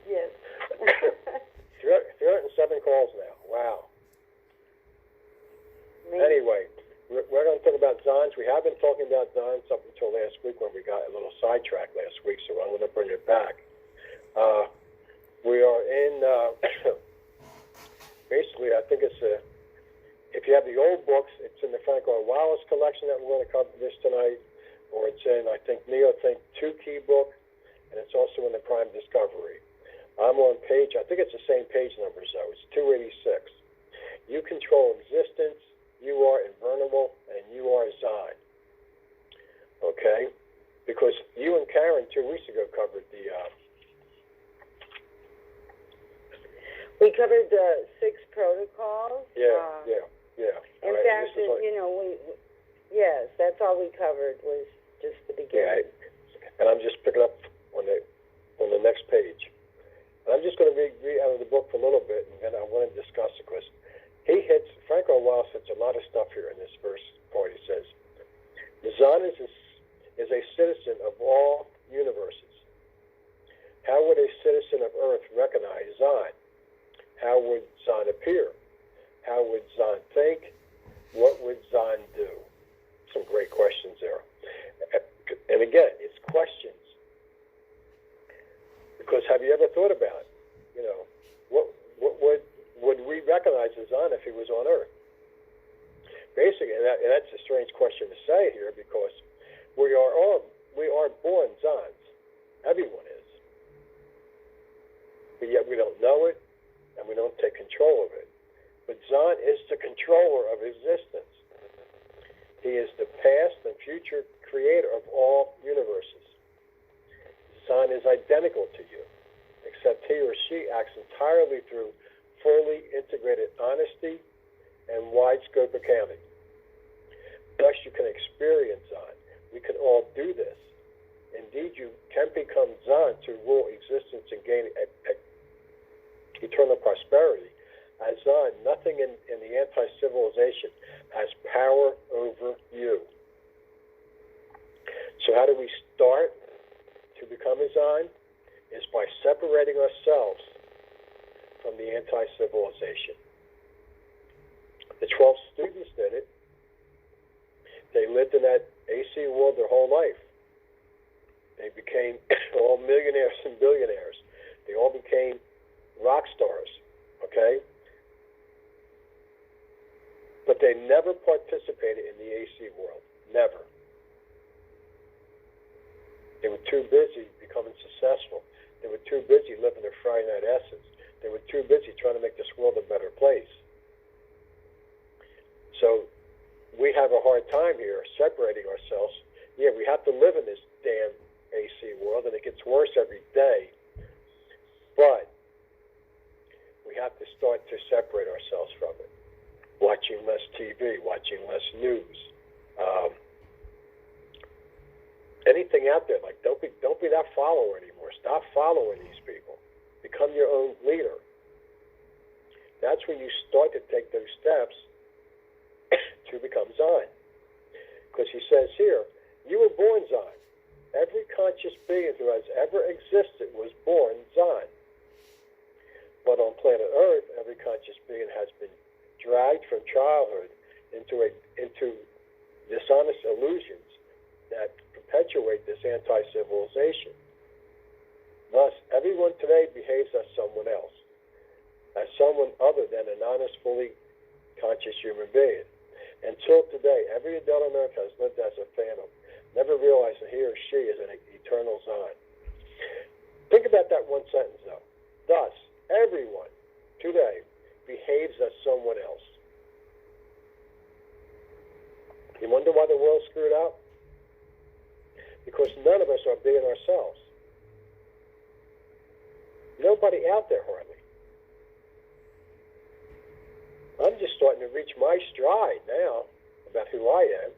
Yes. 307 calls now. Wow. Anyway, we're going to talk about Zons. We have been talking about Zons up until last week when we got a little sidetracked last week, so I'm going to bring it back. We are in, basically, I think it's if you have the old books, it's in the Frank R. Wallace collection that we're going to cover this tonight, or it's in, I think, Neothink 2 key book, and it's also in the Prime Discovery. I'm on page, I think it's the same page numbers though, it's 286. You control existence, you are invulnerable, and you are Zon. Okay? Because you and Karen 2 weeks ago covered the... We covered the 6 protocols. Yeah. In fact, yes, that's all we covered was just the beginning. Yeah, and I'm just picking up on the next page. And I'm just going to read out of the book for a little bit, and then I want to discuss it, because Frank R. Wallace hits a lot of stuff here in this first part. He says, the Zon is a citizen of all universes. How would a citizen of Earth recognize Zon? How would Zon appear? How would Zon think? What would Zon do? Some great questions there. And again, it's questions. Because have you ever thought about, what would we recognize as Zon if he was on Earth? Basically, and that's a strange question to say here, because we are born Zons. Everyone is. But yet we don't know it, and we don't take control of it. But Zon is the controller of existence. He is the past and future creator of all universes. Zon is identical to you, except he or she acts entirely through fully integrated honesty and wide scope accounting. Thus, you can experience Zon. We can all do this. Indeed, you can become Zon to rule existence and gain eternal prosperity. As Zon, nothing in the anti-civilization has power over you. So how do we start to become a Zon? Is by separating ourselves from the anti-civilization. The 12 students did it. They lived in that AC world their whole life. They became all millionaires and billionaires. They all became rock stars, okay? But they never participated in the AC world. Never. They were too busy becoming successful. They were too busy living their Friday night essence. They were too busy trying to make this world a better place. So we have a hard time here separating ourselves. Yeah, we have to live in this damn AC world, and it gets worse every day. But we have to start to separate ourselves from it. Watching less TV, watching less news. Anything out there, like don't be that follower anymore. Stop following these people. Become your own leader. That's when you start to take those steps to become Zon. Because he says here, you were born Zon. Every conscious being who has ever existed was born Zon. But on planet Earth, every conscious being has been dragged from childhood into dishonest illusions that perpetuate this anti-civilization. Thus, everyone today behaves as someone else, as someone other than an honest, fully conscious human being. Until today, every adult American has lived as a phantom, never realizing he or she is an eternal Zon. Think about that one sentence, though. Thus, everyone today behaves as someone else. You wonder why the world's screwed up? Because none of us are being ourselves. Nobody out there hardly. I'm just starting to reach my stride now about who I am,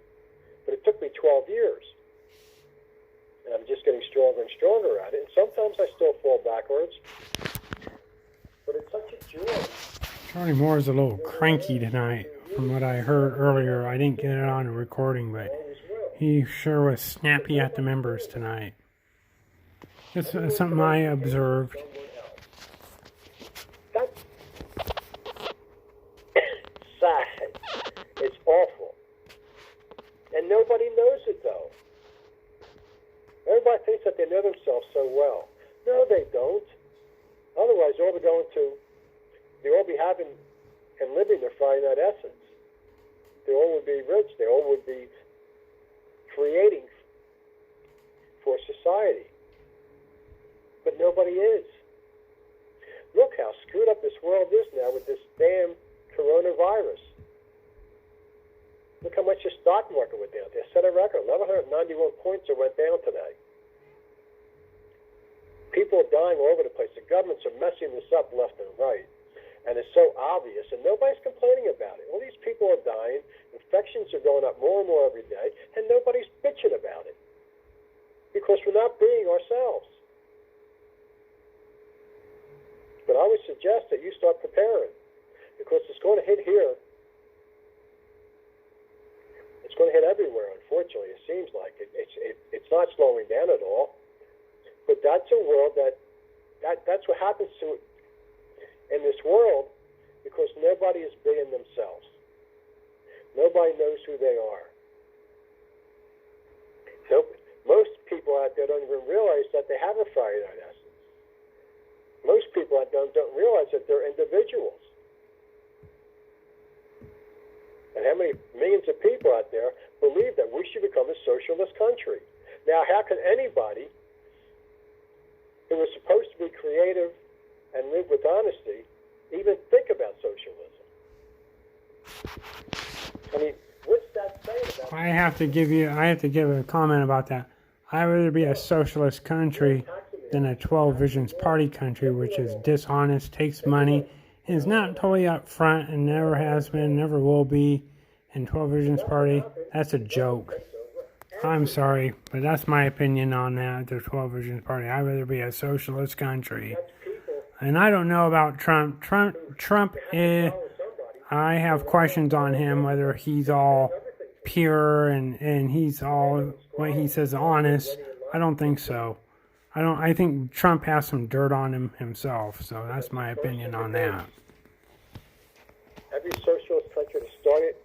but it took me 12 years. And I'm just getting stronger and stronger at it, and sometimes I still fall backwards, but it's such a joy. Charlie Moore is a little cranky tonight from what I heard earlier. I didn't get it on a recording, but he sure was snappy at the members tonight. It's something I observed. That's sad. It's awful. And nobody knows it, though. Everybody thinks that they know themselves so well. No, they don't. Otherwise, they'll all be having and living their finite essence. They all would be rich. They all would be creating for society. But nobody is. Look how screwed up this world is now with this damn coronavirus. Look how much the stock market went down. They set a record. 1,191 points it went down today. People are dying all over the place. The governments are messing this up left and right. And it's so obvious, and nobody's complaining about it. All these people are dying. Infections are going up more and more every day, and nobody's bitching about it. Because we're not being ourselves. But I would suggest that you start preparing, because it's going to hit here. It's going to hit everywhere, unfortunately. It seems like it's not slowing down at all. But that's a world that's what happens to it in this world, because nobody is being themselves. Nobody knows who they are. So most people out there don't even realize that they have a finite essence. Most people out there don't realize that they're individuals. And how many millions of people out there believe that we should become a socialist country? Now, how can anybody who was supposed to be creative and live with honesty even think about socialism? I mean, what's that saying about? I have to give a comment about that. I'd rather be a socialist country than a 12 Visions Party country, which is dishonest, takes money, and is not totally upfront, and never has been, never will be. And 12 Visions Party, that's a joke. I'm sorry, but that's my opinion on that, the 12 Visions Party. I'd rather be a socialist country. And I don't know about Trump. Trump is, I have questions on him, whether he's all pure and he's all, what he says, honest. I don't think so. I think Trump has some dirt on him himself, so that's my opinion on that. Every socialist country that started,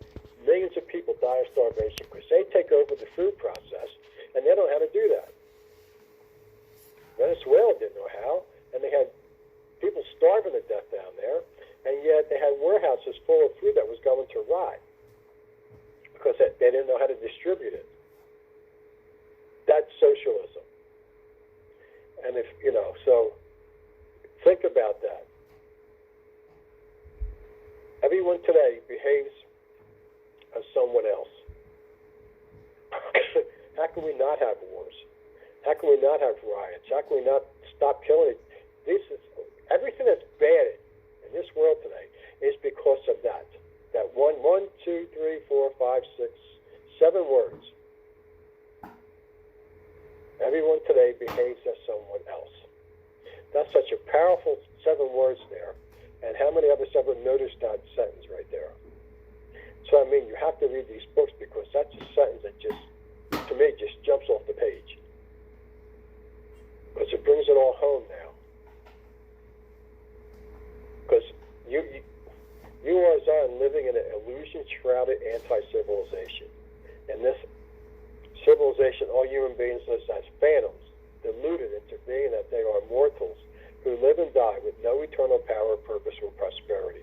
millions of people die of starvation because they take over the food process and they don't know how to do that. Venezuela didn't know how, and they had people starving to death down there, and yet they had warehouses full of food that was going to rot because they didn't know how to distribute it. That's socialism. And if, so think about that. Everyone today behaves as someone else. How can we not have wars? How can we not have riots? How can we not stop killing it? Everything that's bad in this world today is because of that. That one, two, three, four, five, six, 7 words. Everyone today behaves as someone else. That's such a powerful 7 words there. And how many others ever noticed that sentence right there? So, I mean, you have to read these books because that's a sentence that to me, jumps off the page. Because it brings it all home now. Because you are, Zion, living in an illusion-shrouded anti-civilization. And this civilization, all human beings live as phantoms, deluded into being that they are mortals who live and die with no eternal power, purpose, or prosperity.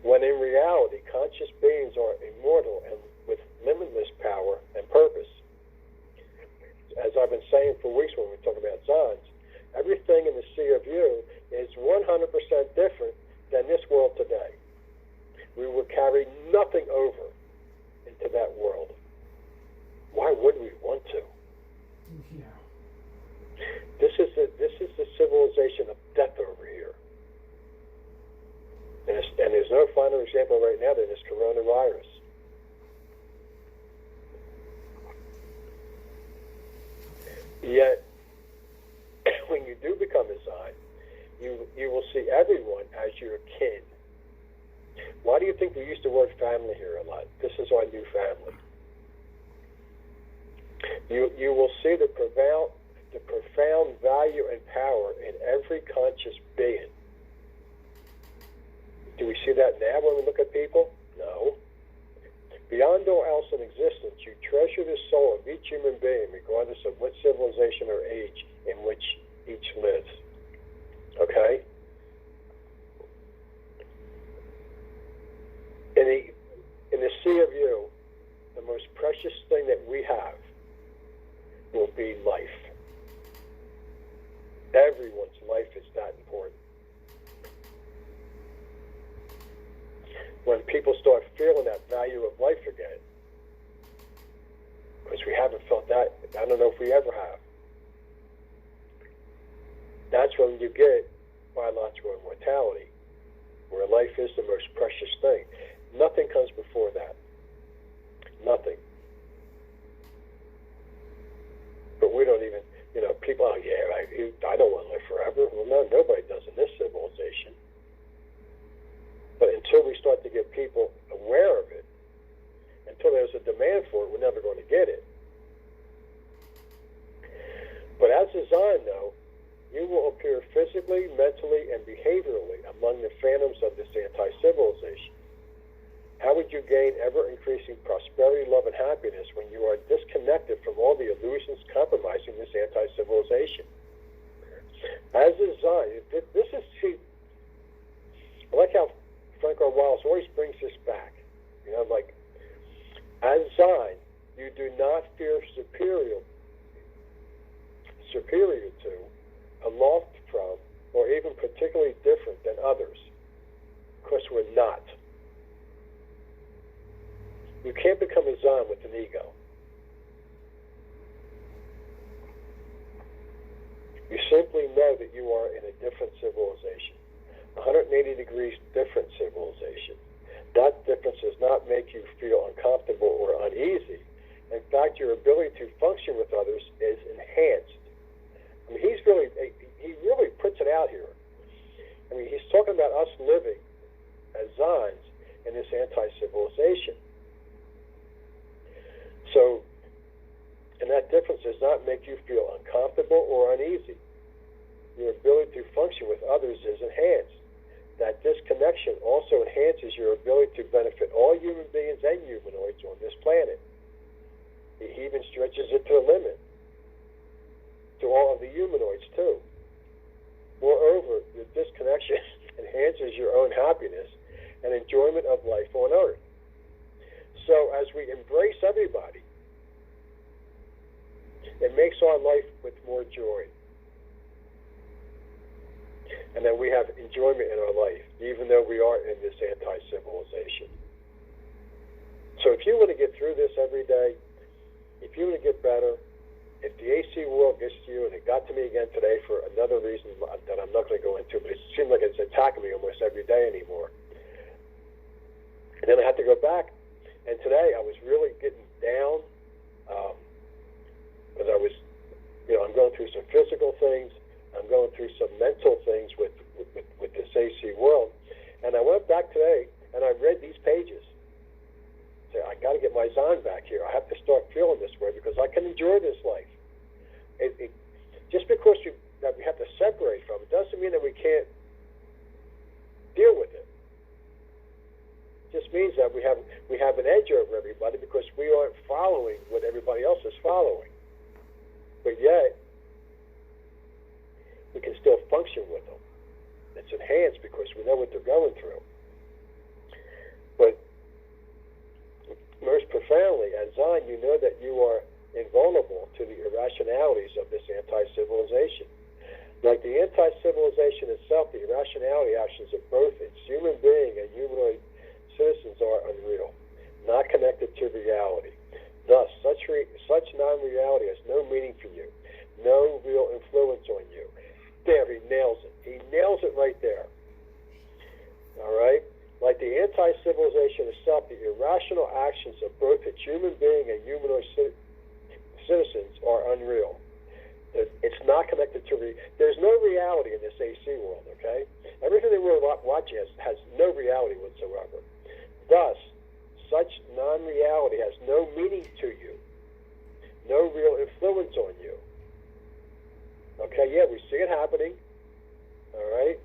When in reality, conscious beings are immortal and with limitless power and purpose. As I've been saying for weeks when we talk about Zons, everything in the Sea of You is 100% different than this world today. We would carry nothing over into that world. Why would we want to? Yeah. This is the civilization of death over here. And there's no finer example right now than this coronavirus. Yet, when you do become a Zion, you will see everyone as your kin. Why do you think we use the word family here a lot? This is our new family. You will see the the profound value and power in every conscious being. Do we see that now when we look at people? No. Beyond all else in existence, you treasure the soul of each human being, regardless of what civilization or age in which each lives. Okay? In the sea of you, the most precious thing that we have will be life. Everyone's life is that important. When people start feeling that value of life again, because we haven't felt that, I don't know if we ever have, that's when you get biological immortality, where life is the most precious thing. Nothing comes before that. Nothing. But we don't even, people, oh yeah, I don't want to live forever. Well, no, nobody does in this civilization. But until we start to get people aware of it, until there's a demand for it, we're never going to get it. But as designed, though, you will appear physically, mentally, and behaviorally among the phantoms of this anti-civilization. How would you gain ever-increasing prosperity, love, and happiness when you are disconnected from all the illusions compromising this anti-civilization? As designed, this is, see, I like how Franco Wallace always brings this back. Like, as designed, you do not fear superior to, aloft from, or even particularly different than others, because we're not. You can't become a Zon with an ego. You simply know that you are in a different civilization, 180 degrees different civilization. That difference does not make you feel uncomfortable or uneasy. In fact, your ability to function with others is enhanced. I mean, he really puts it out here. I mean, he's talking about us living as Zons in this anti-civilization. So, and that difference does not make you feel uncomfortable or uneasy. Your ability to function with others is enhanced. That disconnection also enhances your ability to benefit all human beings and humanoids on this planet. He even stretches it to the limit, to all of the humanoids too. Moreover, the disconnection enhances your own happiness and enjoyment of life on Earth. So as we embrace everybody, it makes our life with more joy. And then we have enjoyment in our life, even though we are in this anti-civilization. So if you want to get through this every day, if you want to get better, if the AC world gets to you, and it got to me again today for another reason that I'm not going to go into, but it seems like it's attacking me almost every day anymore. And then I had to go back, and today I was really getting down, because I was, I'm going through some physical things, I'm going through some mental things with this AC world, and I went back today and I read these pages. Say, I got to get my Zon back here. I have to start feeling this way because I can enjoy this life. Just because that we have to separate from it doesn't mean that we can't deal with it. It just means that we have an edge over everybody because we aren't following what everybody else is following. But yet, we can still function with them. It's enhanced because we know what they're going through. But most profoundly, as Zon, you know that you are invulnerable to the irrationalities of this anti-civilization. Like the anti-civilization itself, the irrationality actions of both its human being and humanoid citizens are unreal, not connected to reality. Thus, such non-reality has no meaning for you, no real influence on you. There, he nails it. He nails it right there. All right? Like the anti-civilization itself, the irrational actions of both its human being and humanoid citizens are unreal. It's not connected to there's no reality in this AC world, okay? Everything that we're watching has no reality whatsoever. Thus, such non-reality has no meaning to you, no real influence on you. Okay, yeah, we see it happening. All right?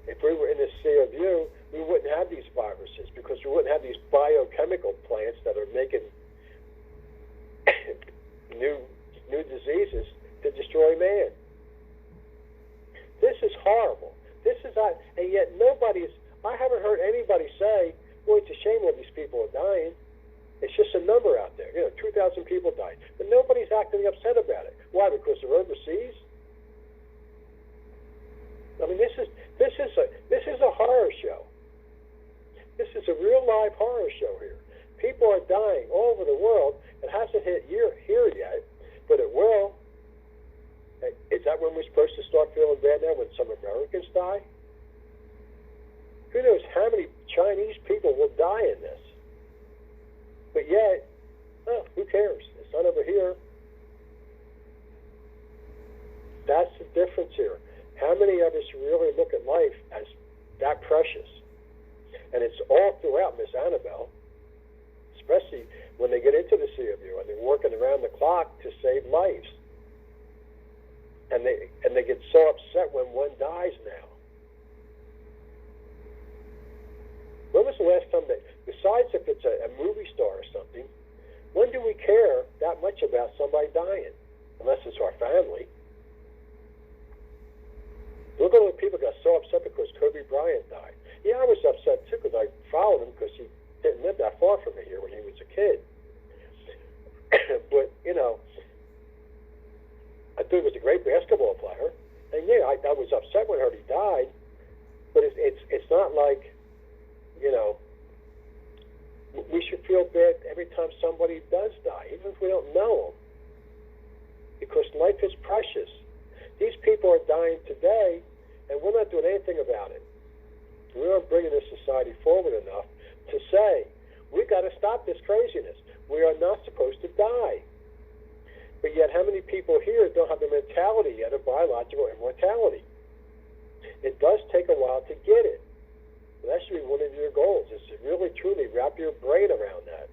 If we were in the sea of you, we wouldn't have these viruses because we wouldn't have these biochemical plants that are making new diseases to destroy man. This is horrible. This is not, and yet I haven't heard anybody say, well, it's a shame all these people are dying. It's just a number out there. 2,000 people died. But nobody's acting upset about it. Why? Because they're overseas? I mean, this is a horror show. This is a real live horror show here. People are dying all over the world. It hasn't hit here yet, but it will. Is that when we're supposed to start feeling bad now, when some Americans die? Who knows how many Chinese people will die in this? But yet, who cares? It's not over here. That's the difference here. How many of us really look at life as that precious? And it's all throughout Miss Annabelle, especially when they get into the Sea of You and they're working around the clock to save lives. And they get so upset when one dies now. When was the last time besides if it's a movie star or something, when do we care that much about somebody dying? Unless it's our family. Look at all the people got so upset because Kobe Bryant died. Yeah, I was upset too because I followed him because he didn't live that far from me here when he was a kid. But, I thought he was a great basketball player. And yeah, I was upset when I heard he died. But it's not like, we should feel bad every time somebody does die, even if we don't know them. Because life is precious. These people are dying today, and we're not doing anything about it. We aren't bringing this society forward enough to say, we've got to stop this craziness. We are not supposed to die. But yet, how many people here don't have the mentality yet of biological immortality? It does take a while to get it. So that should be one of your goals, is to really, truly wrap your brain around that.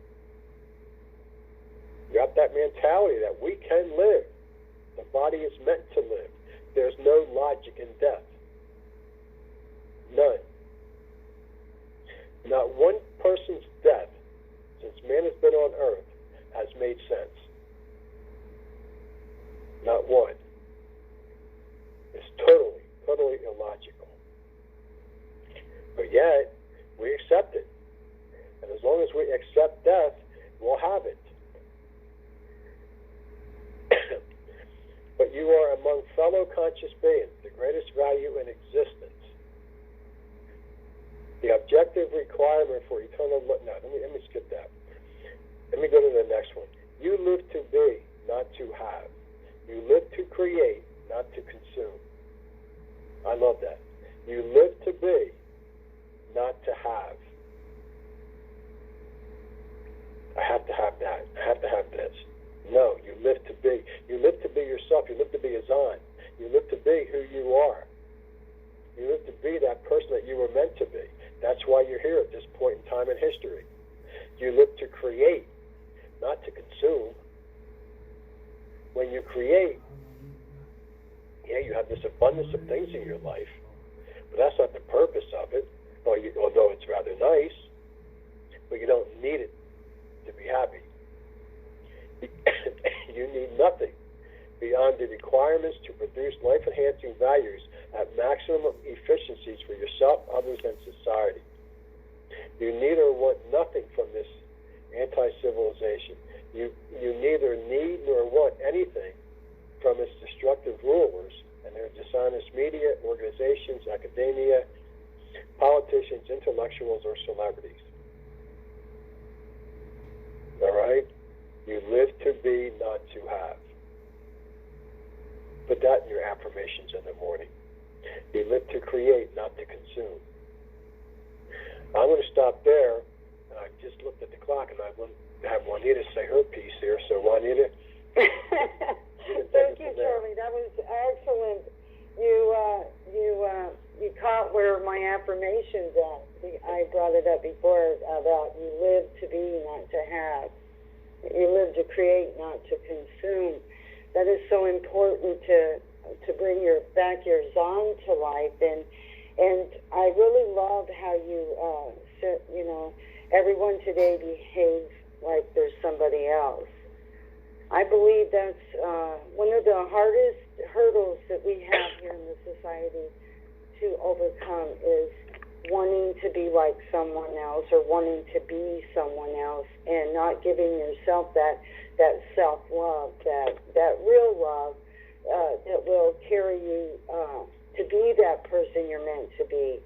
Wrap that mentality that we can live. The body is meant to live. There's no logic in death. None. Not one person's death since man has been on earth has made sense. Not one. It's totally, totally illogical. But yet, we accept it. And as long as we accept death, we'll have it. But you are among fellow conscious beings, the greatest value in existence. The objective requirement for eternal... No, let me skip that. Let me go to the next one. You live to be, not to have. You live to create, not to consume. I love that. You live to be, not to have. I have to have that. I have to have this. No, you live to be. You live to be yourself. You live to be Azan. You live to be who you are. You live to be that person that you were meant to be. That's why you're here at this point in time in history. You live to create, not to consume. When you create, you have this abundance of things in your life, but that's not the purpose of it, although it's rather nice, but you don't need it to be happy. You need nothing beyond the requirements to produce life-enhancing values at maximum efficiencies for yourself, others, and society. You neither want nothing from this anti-civilization. You neither need nor want anything from its destructive rulers and their dishonest media, organizations, academia, politicians, intellectuals, or celebrities. All right? You live to be, not to have. Put that in your affirmations in the morning. You live to create, not to consume. I'm going to stop there. I just looked at the clock, and I want to have Juanita say her piece here. So, Juanita. Thank you, Charlie. That was excellent. You caught where my affirmations at. I brought it up before about you live to be, not to have. You live to create, not to consume. That is so important to to bring your Zon to life, and I really love how you said, everyone today behaves like there's somebody else. I believe that's one of the hardest hurdles that we have here in the society to overcome is wanting to be like someone else or wanting to be someone else, and not giving yourself that self-love, that real love that will carry you to be that person you're meant to be.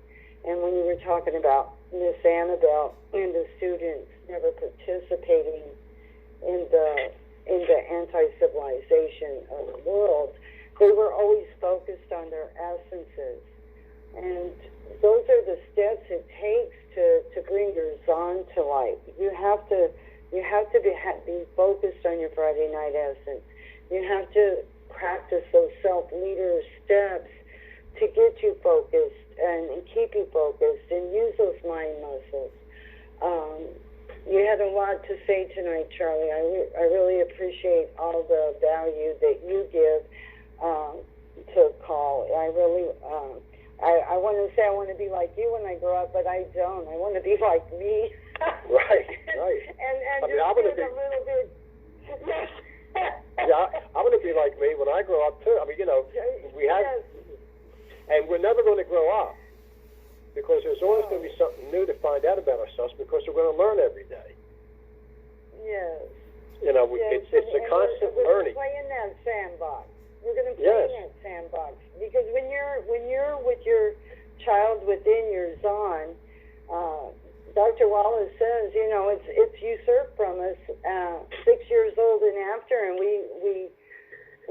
And when you were talking about Miss Annabelle and the students never participating in the anti-civilization of the world, they were always focused on their essences. And those are the steps it takes to bring your Zon to life. You have to be focused on your Friday night essence. You have to practice those self-leader steps to get you focused and keep you focused, and use those mind muscles. You had a lot to say tonight, Charlie. I really appreciate all the value that you give to call. I really, I want to say I want to be like you when I grow up, but I don't. I want to be like me. Right. and I mean, I'm going to be a little bit. Yeah, I'm going to be like me when I grow up too. I mean, we have, yes. And we're never going to grow up because there's always going to be something new to find out about ourselves because we're going to learn every day. Yes. It's a constant learning. We're going to play in that sandbox. We're going to play in that sandbox because when you're with your child within your Zon, Dr. Wallace says, it's usurped from us 6 years old and after, and we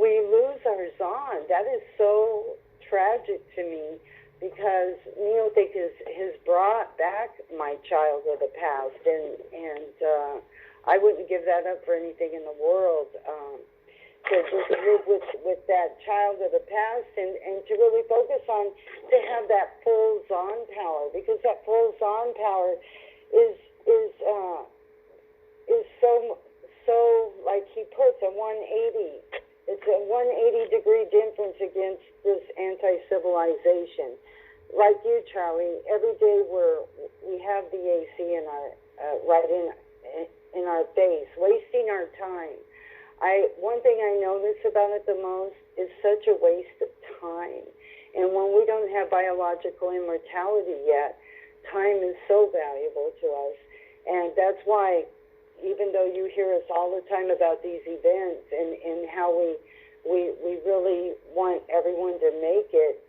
lose our Zon. That is so tragic to me because Neolithic has brought back my child of the past, and I wouldn't give that up for anything in the world. To just live with that child of the past and to really focus on to have that full Zon power, because that full Zon power is so like he puts a 180. It's a 180-degree difference against this anti-civilization. Like you, Charlie, every day we have the AC in our right in our face, wasting our time. One thing I notice about it the most is such a waste of time. And when we don't have biological immortality yet, time is so valuable to us. And that's why, even though you hear us all the time about these events and how we really want everyone to make it,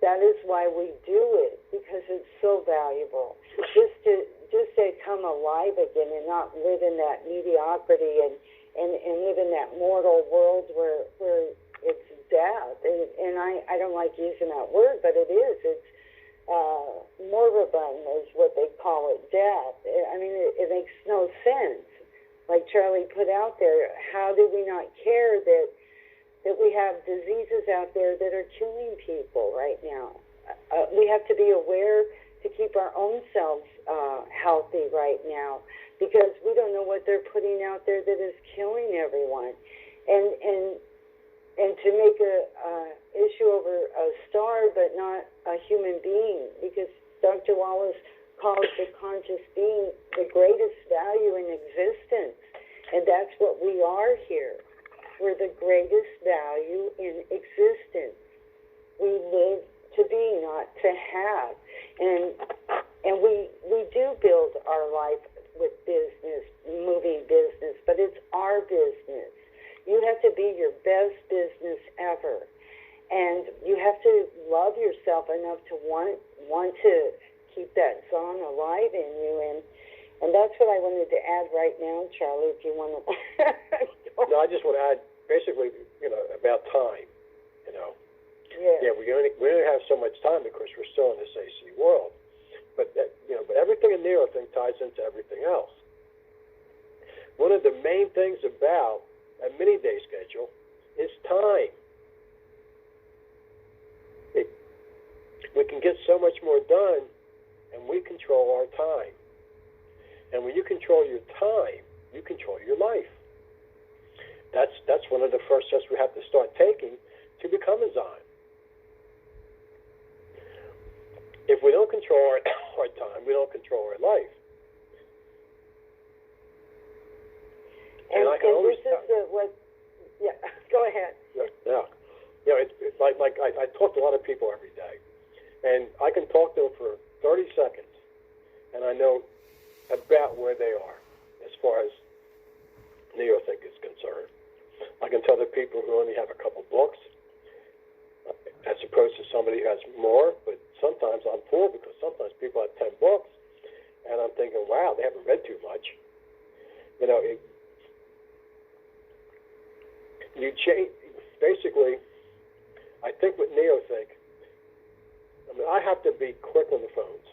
that is why we do it, because it's so valuable. Just to come alive again and not live in that mediocrity and live in that mortal world where it's death. And I don't like using that word, but it is. It's moribund is what they call it, death. I mean, it makes no sense. Like Charlie put out there, how do we not care that we have diseases out there that are killing people right now? We have to be aware to keep our own selves healthy right now, because we don't know what they're putting out there that is killing everyone. And to make a issue over a star but not a human being, because Dr. Wallace calls the conscious being the greatest value in existence, and that's what we are here. We're the greatest value in existence. We live to be, not to have. And we do build our life with business, moving business, but it's our business. You have to be your best business ever. And you have to love yourself enough to want to keep that Zon alive in you. And that's what I wanted to add right now, Charlie, if you want to. No, I just want to add, basically, about time, Yeah. Yeah, we only have so much time because we're still in this AC world. But but everything in Neolithic ties into everything else. One of the main things about a mini-day schedule is time. We can get so much more done, and we control our time. And when you control your time, you control your life. That's one of the first steps we have to start taking to become a Zion. If we don't control our time, we don't control our life. And I can always this is yeah, go ahead. Yeah. You know, it's like I talk to a lot of people every day, and I can talk to them for 30 seconds, and I know about where they are as far as neothink is concerned. I can tell the people who only have a couple books, as opposed to somebody who has more, but sometimes I'm fooled because sometimes people have 10 books, and I'm thinking, wow, they haven't read too much. You know, you change, basically, I think with neothink, I mean, I have to be quick on the phones.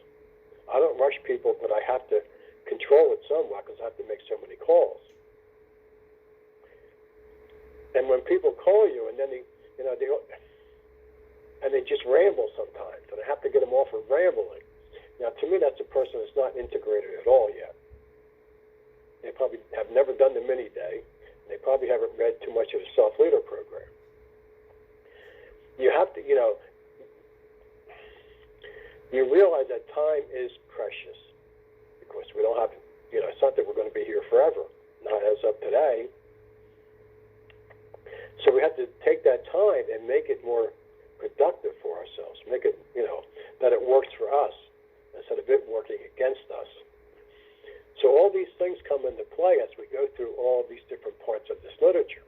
I don't rush people, but I have to control it somewhat because I have to make so many calls. And when people call you and then they just ramble sometimes, and I have to get them off of rambling. Now, to me, that's a person that's not integrated at all yet. They probably have never done the mini day. They probably haven't read too much of the self-leader program. You have to, you realize that time is precious because we don't have, it's not that we're going to be here forever, not as of today. So we have to take that time and make it more productive for ourselves, make it, that it works for us instead of it working against us. So all these things come into play as we go through all these different parts of this literature.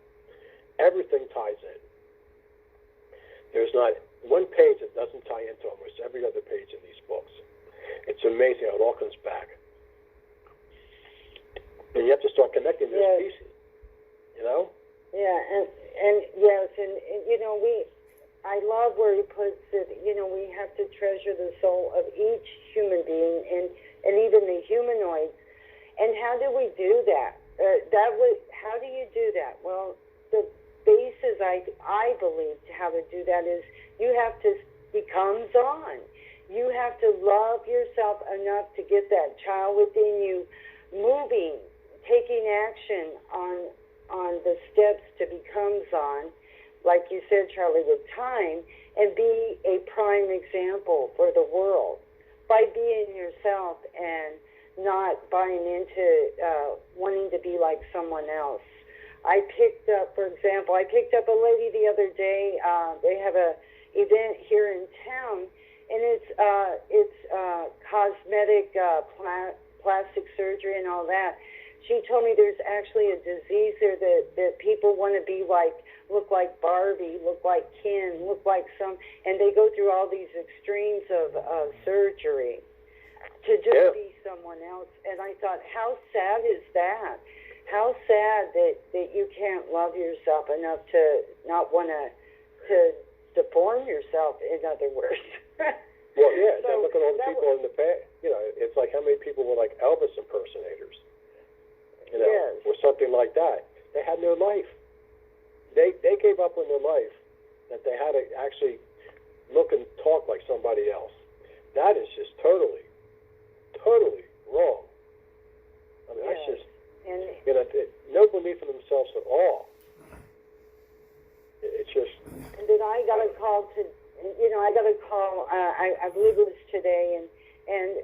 Everything ties in. There's not one page that doesn't tie into almost every other page in these books. It's amazing how it all comes back. And you have to start connecting those pieces, Yeah, and yes, and I love where he puts it, we have to treasure the soul of each human being and even the humanoids. And how do we do that? How do you do that? Well, the basis, I believe, to how to do that is you have to become Zon. You have to love yourself enough to get that child within you moving, taking action on the steps to become Zon, like you said, Charlie, with time, and be a prime example for the world by being yourself and not buying into wanting to be like someone else. I picked up a lady the other day. They have a event here in town, and it's cosmetic, plastic surgery and all that. She told me there's actually a disease there that people want to be like, look like Barbie, look like Ken, look like and they go through all these extremes of surgery to just be someone else. And I thought, how sad is that? How sad that you can't love yourself enough to not want to deform yourself, in other words. Well, yeah, so look at all the people in the past. It's like how many people were like Elvis impersonators, or something like that. They had no life. They gave up on their life that they had to actually look and talk like somebody else. That is just totally wrong. I mean, that's just, no belief in themselves at all. It's just. And then I got a call I believe it was today, and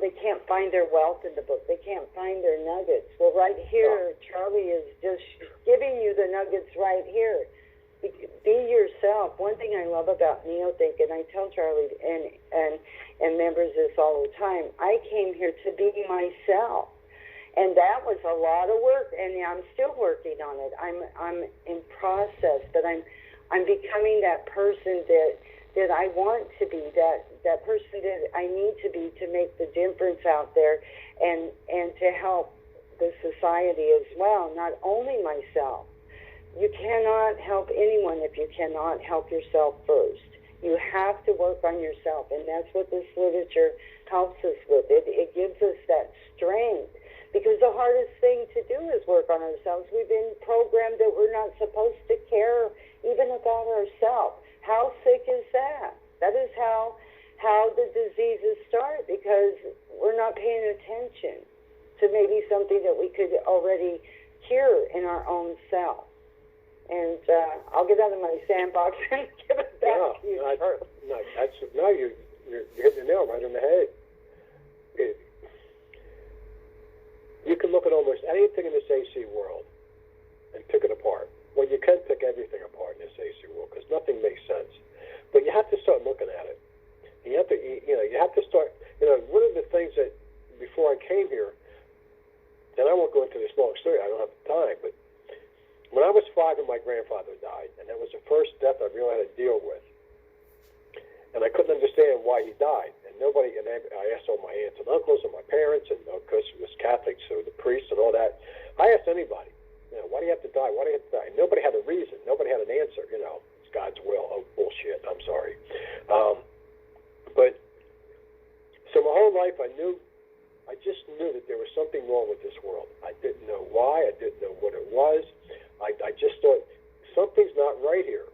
they can't find their wealth in the book. They can't find their nuggets. Well, right here, Charlie is just giving you the nuggets right here. Be yourself. One thing I love about neothink, and I tell Charlie and members this all the time, I came here to be myself. And that was a lot of work, and I'm still working on it. I'm in process, but I'm becoming that person that I want to be, that person that I need to be to make the difference out there and to help the society as well, not only myself. You cannot help anyone if you cannot help yourself first. You have to work on yourself, and that's what this literature helps us with. It gives us that strength, because the hardest thing to do is work on ourselves. We've been programmed that we're not supposed to care even about ourselves. How sick is that? That is how the diseases start, because we're not paying attention to maybe something that we could already cure in our own self. And I'll get out of my sandbox and give it back to you, Charlie. You're hitting the nail right on the head. You can look at almost anything in this AC world and pick it apart. Well, you can pick everything apart in this AC world because nothing makes sense. But you have to start looking at it. And you have to start. One of the things that before I came here, and I won't go into this long story. I don't have the time. But when I was 5 and my grandfather died, and that was the first death I really had to deal with. And I couldn't understand why he died. And I asked all my aunts and uncles and my parents, and of course it was Catholics, so the priests and all that. I asked anybody, why do you have to die? Why do you have to die? And nobody had a reason. Nobody had an answer. It's God's will. Oh, bullshit. I'm sorry. But so my whole life I just knew that there was something wrong with this world. I didn't know why. I didn't know what it was. I just thought something's not right here.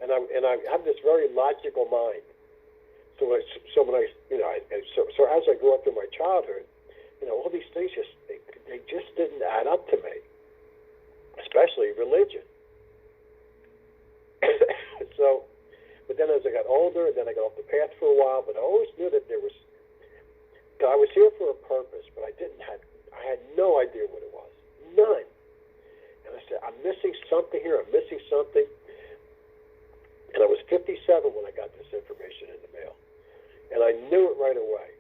And I have this very logical mind. So as I grew up through my childhood, all these things they just didn't add up to me, especially religion. But then as I got older, and then I got off the path for a while, but I always knew that I was here for a purpose, but I had no idea what it was, none. And I said, I'm missing something here. I'm missing something. And I was 57 when I got this information in the mail. And I knew it right away.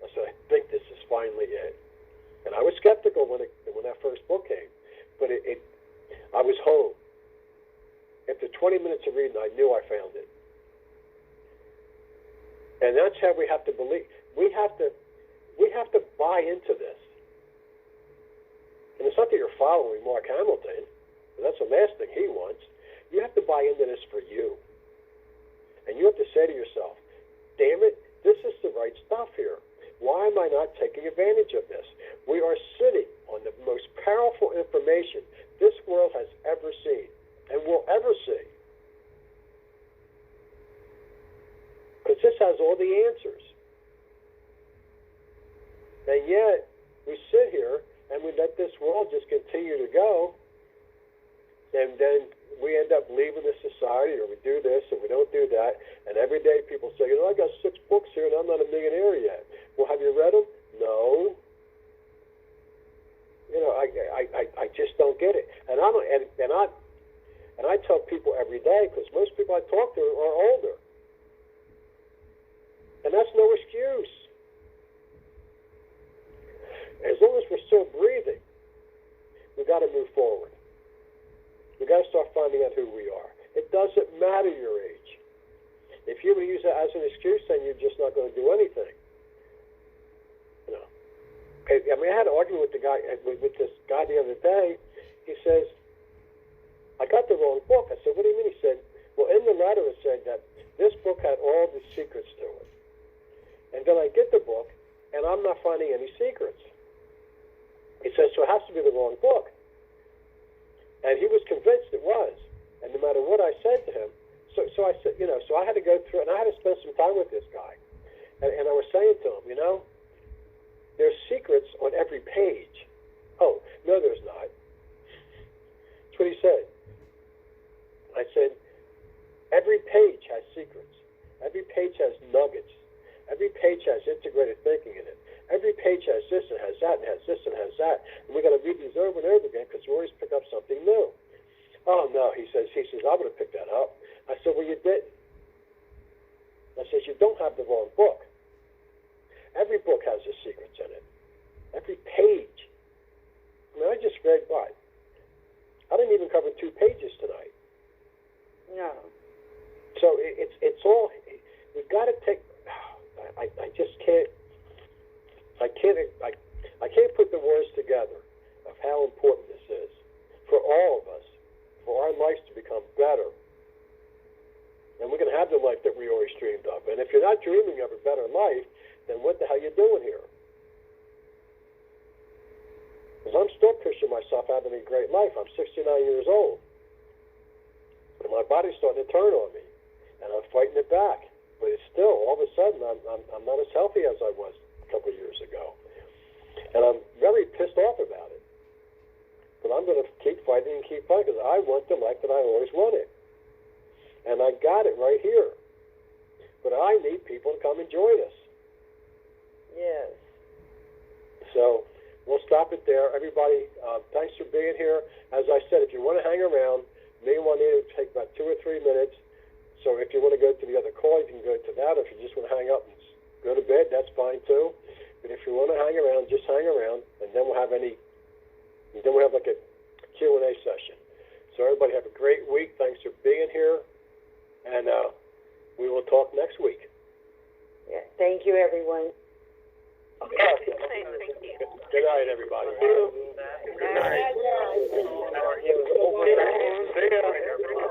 I said, I think this is finally it. And I was skeptical when that first book came. But I was home. After 20 minutes of reading, I knew I found it. And that's how we have to believe. We have to buy into this. And it's not that you're following Mark Hamilton. But that's the last thing he wants. You have to buy into this for you. And you have to say to yourself, damn it, this is the right stuff here. Why am I not taking advantage of this? We are sitting on the most powerful information this world has ever seen and will ever see. Because this has all the answers. And yet, we sit here and we let this world just continue to go, and then we end up leaving the society, or we do this and we don't do that. And every day people say, I got 6 books here and I'm not a millionaire yet. Well, have you read them? No. I just don't get it. And I tell people every day, because most people I talk to are older. And that's no excuse. As long as we're still breathing, we've got to move forward. We've got to start finding out who we are. It doesn't matter your age. If you use it as an excuse, then you're just not going to do anything. I had an argument with this guy the other day. He says, I got the wrong book. I said, what do you mean? He said, well, in the letter it said that this book had all the secrets to it. And then I get the book, and I'm not finding any secrets. He says, so it has to be the wrong book. And he was convinced it was. And no matter what I said to him, so I said, so I had to go through, and I had to spend some time with this guy. And I was saying to him, there's secrets on every page. Oh, no, there's not. That's what he said. I said, every page has secrets. Every page has nuggets. Every page has integrated thinking in it. Every page has this and has that and has this and has that. And we got to read these over and over again because we always pick up something new. Oh, no, he says, I would have picked that up. I said, well, you didn't. I said, you don't have the wrong book. Every book has the secrets in it. Every page. I just read what? I didn't even cover 2 pages tonight. No. So it's all, we've got to take, I just can't, I can't put the words together of how important this is for all of us, for our lives to become better. And we're going to have the life that we always dreamed of. And if you're not dreaming of a better life, then what the hell are you doing here? Because I'm still pushing myself having a great life. I'm 69 years old. And my body's starting to turn on me. And I'm fighting it back. But it's still, all of a sudden, I'm not as healthy as I was a couple of years ago. And I'm very pissed off about it. But I'm I'm going to keep fighting and keep fighting because I want the life that I always wanted. And I got it right here. But I need people to come and join us. Yes. So we'll stop it there. Everybody, thanks for being here. As I said, if you want to hang around, me and Juanita will take about 2 or 3 minutes. So if you want to go to the other call, you can go to that. If you just want to hang up and go to bed, that's fine too. But if you want to hang around, just hang around, and then we'll have like a Q&A session. So everybody have a great week. Thanks for being here, and we will talk next week. Yeah. Thank you, everyone. Thank you. Good night, everybody. Good night. See ya.